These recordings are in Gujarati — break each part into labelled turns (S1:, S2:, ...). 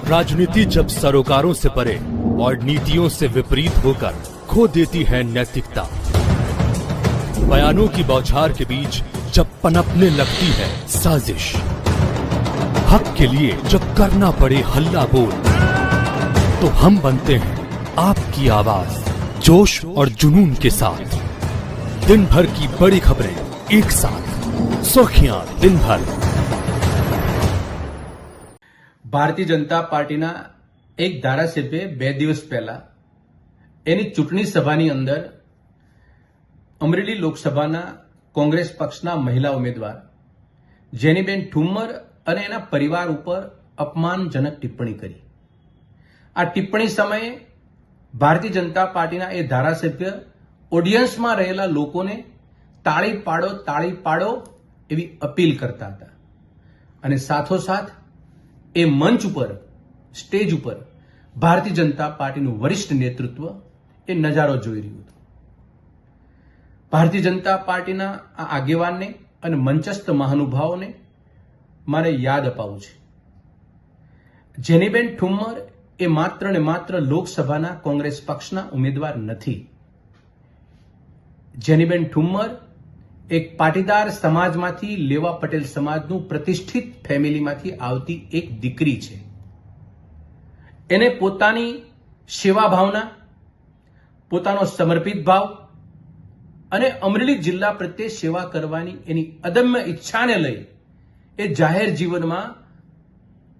S1: राजनीति जब सरोकारों से परे और नीतियों से विपरीत होकर खो देती है नैतिकता, बयानों की बौछार के बीच जब पनपने लगती है साजिश, हक के लिए जब करना पड़े हल्ला बोल, तो हम बनते हैं आपकी आवाज, जोश और जुनून के साथ। दिन भर की बड़ी खबरें एक साथ, सुर्खियां दिन भर।
S2: ભારતીય જનતા પાર્ટીના એક ધારાસભ્ય 2 દિવસ પહેલા એની ચૂંટણી સભાની અંદર અમરેલી લોકસભાના કોંગ્રેસ પક્ષના મહિલા ઉમેદવાર જેનીબેન ઠુમ્મર અને એના પરિવાર ઉપર અપમાનજનક ટિપ્પણી કરી। આ ટિપ્પણી સમયે ભારતીય જનતા પાર્ટીના એ ધારાસભ્ય ઓડિયન્સમાં રહેલા લોકોને તાળી પાડો એવી અપીલ કરતા હતા અને સાથોસાથ એ મંચ ઉપર સ્ટેજ ઉપર ભારતીય જનતા પાર્ટીનું વરિષ્ઠ નેતૃત્વ એ નજારો જોઈ રહ્યું હતું। ભારતીય જનતા પાર્ટીના આ આગેવાનને અને મંચસ્થ મહાનુભાવોને મારે યાદ અપાવવું છે। જેનીબેન ઠુમ્મર એ માત્ર ને માત્ર લોકસભાના કોંગ્રેસ પક્ષના ઉમેદવાર નથી। જેનીબેન ઠુમ્મર એક પાટીદાર સમાજમાંથી લેવા પટેલ સમાજનું પ્રતિષ્ઠિત ફેમિલીમાંથી આવતી એક દીકરી છે। એને પોતાની સેવા ભાવના, પોતાનો સમર્પિત ભાવ અને અમરેલી જિલ્લા પ્રત્યે સેવા કરવાની એની અદમ્ય ઈચ્છાને લઈ એ જાહેર જીવનમાં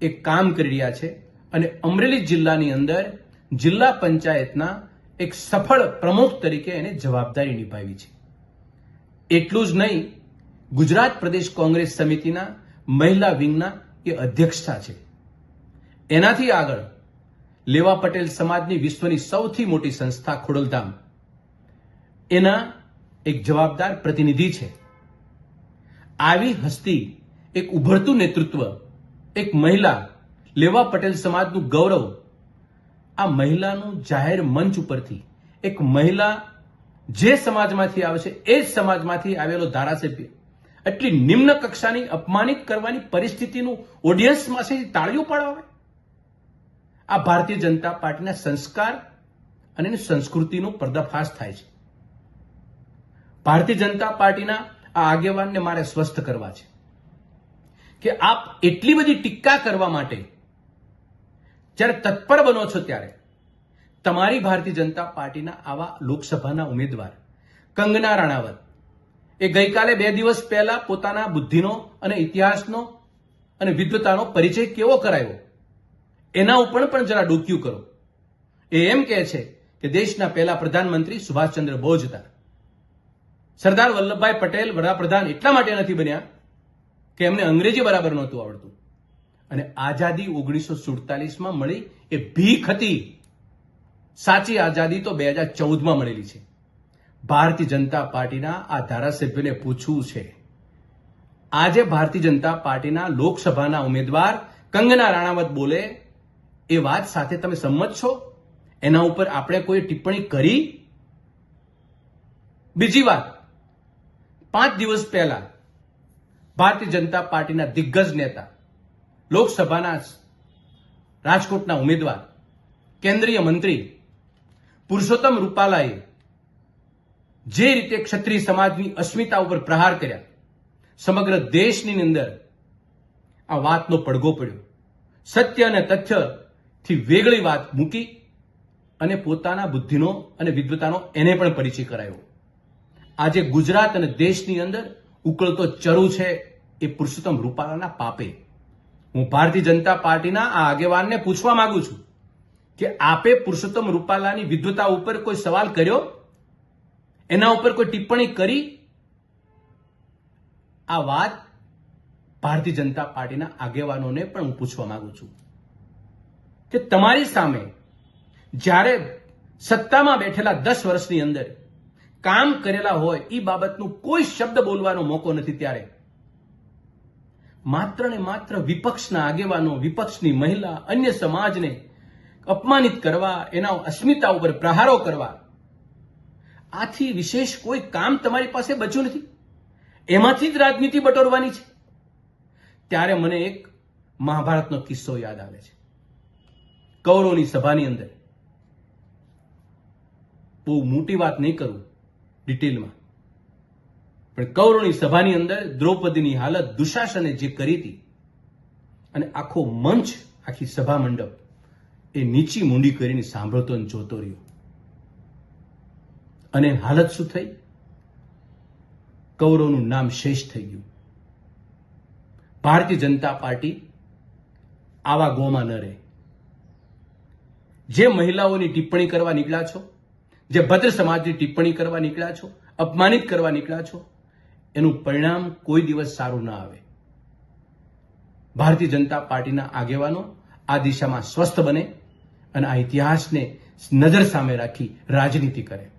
S2: એક કામ કરી રહ્યા છે અને અમરેલી જિલ્લાની અંદર જિલ્લા પંચાયતના એક સફળ પ્રમુખ તરીકે એને જવાબદારી નિભાવી છે। એટલું જ નહીં, ગુજરાત પ્રદેશ કોંગ્રેસ સમિતિના મહિલા વિંગના એ અધ્યક્ષતા છે। એનાથી આગળ લેવા પટેલ સમાજની વિશ્વની સૌથી મોટી સંસ્થા ખોડલધામ એના એક જવાબદાર પ્રતિનિધિ છે। આવી હસ્તી, એક ઉભરતું નેતૃત્વ, એક મહિલા, લેવા પટેલ સમાજનું ગૌરવ, આ મહિલાનું જાહેર મંચ ઉપરથી એક મહિલા જે સમાજમાંથી આવે છે એ જ સમાજમાંથી આવેલો ધારાસભ્ય એટલી નિમ્ન કક્ષાની અપમાનિત કરવાની પરિસ્થિતિનું ઓડિયન્સમાંથી તાળીઓ પાડવાવે, આ ભારતીય જનતા પાર્ટીના સંસ્કાર અને એની સંસ્કૃતિનો પર્દાફાશ થાય છે। ભારતીય જનતા પાર્ટીના આ આગેવાનને મારે સ્વસ્થ કરવા છે કે આપ એટલી બધી ટીકા કરવા માટે જ્યારે તત્પર બનો છો ત્યારે તમારી ભારતીય જનતા પાર્ટીના આવા લોકસભાના ઉમેદવાર કંગના રાણાવત એ ગઈકાલે 2 દિવસ પહેલા પોતાના બુદ્ધિનો અને ઇતિહાસનો અને વિદ્વતાનો પરિચય કેવો કરાયો એના ઉપર પણ જરા ડોક્યુ કરો। એ એમ કહે છે કે દેશના પહેલા પ્રધાનમંત્રી સુભાષચંદ્ર બોઝ હતા। સરદાર વલ્લભભાઈ પટેલ વડાપ્રધાન એટલા માટે નથી બન્યા કે એમને અંગ્રેજી બરાબર નહોતું આવડતું અને આઝાદી 1947માં મળી એ ભીખ હતી। સાચી આઝાદી તો 2014માં મળેલી છે। ભારતીય જનતા પાર્ટીના આ ધારાસભ્યને પૂછવું છે, આજે ભારતીય જનતા પાર્ટીના લોકસભાના ઉમેદવાર કંગના રાણાવત બોલે એ વાત સાથે તમે સંમત છો? એના ઉપર આપણે કોઈ ટિપ્પણી કરી? બીજી વાત, 5 દિવસ પહેલા ભારતીય જનતા પાર્ટીના દિગ્ગજ નેતા, લોકસભાના રાજકોટના ઉમેદવાર, કેન્દ્રીય મંત્રી પુરુષોત્તમ રૂપાલાએ જે રીતે ક્ષત્રિય સમાજની અસ્મિતા ઉપર પ્રહાર કર્યા, સમગ્ર દેશની અંદર આ વાતનો પડઘો પડ્યો। સત્ય અને તથ્યથી વેગળી વાત મૂકી અને પોતાના બુદ્ધિનો અને વિદ્વતાનો એને પણ પરિચય કરાયો। આજે ગુજરાત અને દેશની અંદર ઉકળતો ચરુ છે એ પુરુષોત્તમ રૂપાલાના પાપે। હું ભારતીય જનતા પાર્ટીના આ આગેવાનને પૂછવા માંગુ છું કે આપે પુરુષોત્તમ રૂપાલાની વિદ્વતા ઉપર કોઈ સવાલ કર્યો? એના ઉપર કોઈ ટિપ્પણી કરી? આ વાત ભારતીય જનતા પાર્ટીના આગેવાનોને પણ હું પૂછવા માંગુ છું કે તમારી સામે જ્યારે સત્તામાં બેઠેલા 10 વર્ષની અંદર કામ કરેલા હોય એ બાબતનું કોઈ શબ્દ બોલવાનો મોકો નથી, ત્યારે માત્ર ને માત્ર વિપક્ષના આગેવાનો, વિપક્ષની મહિલા, અન્ય સમાજને અપમાનિત કરવા, એના અસ્મિતા ઉપર પ્રહારો કરવા, આથી વિશેષ કોઈ કામ તમારી પાસે બચ્યું નથી। એમાંથી જ રાજનીતિ બટોરવાની છે। ત્યારે મને એક મહાભારતનો કિસ્સો યાદ આવે છે। કૌરવોની સભાની અંદર, બહુ મોટી વાત નહીં કરું ડિટેલમાં, પણ કૌરવોની સભાની અંદર દ્રૌપદીની હાલત દુશાસને જે કરી હતી, અને આખો મંચ, આખી સભા મંડપ એ નીચી મૂંડી કરીને સાંભળતો અને જોતો રહ્યો. અને હાલત શું થઈ? કૌરવનું નામ શેષ થઈ ગયું. ભારતીય જનતા પાર્ટી આવા ગોમાં ન રહે. જે મહિલાઓની ટિપ્પણી કરવા નીકળ્યા છો, જે ભદ્ર સમાજની ટિપ્પણી કરવા નીકળ્યા છો, અપમાનિત કરવા નીકળ્યા છો, એનું પરિણામ કોઈ દિવસ સારું ના આવે. ભારતીય જનતા પાર્ટીના આગેવાનો આ દિશામાં સ્વસ્થ બને અને આ ઇતિહાસને નજર સામે રાખી રાજનીતિ કરે.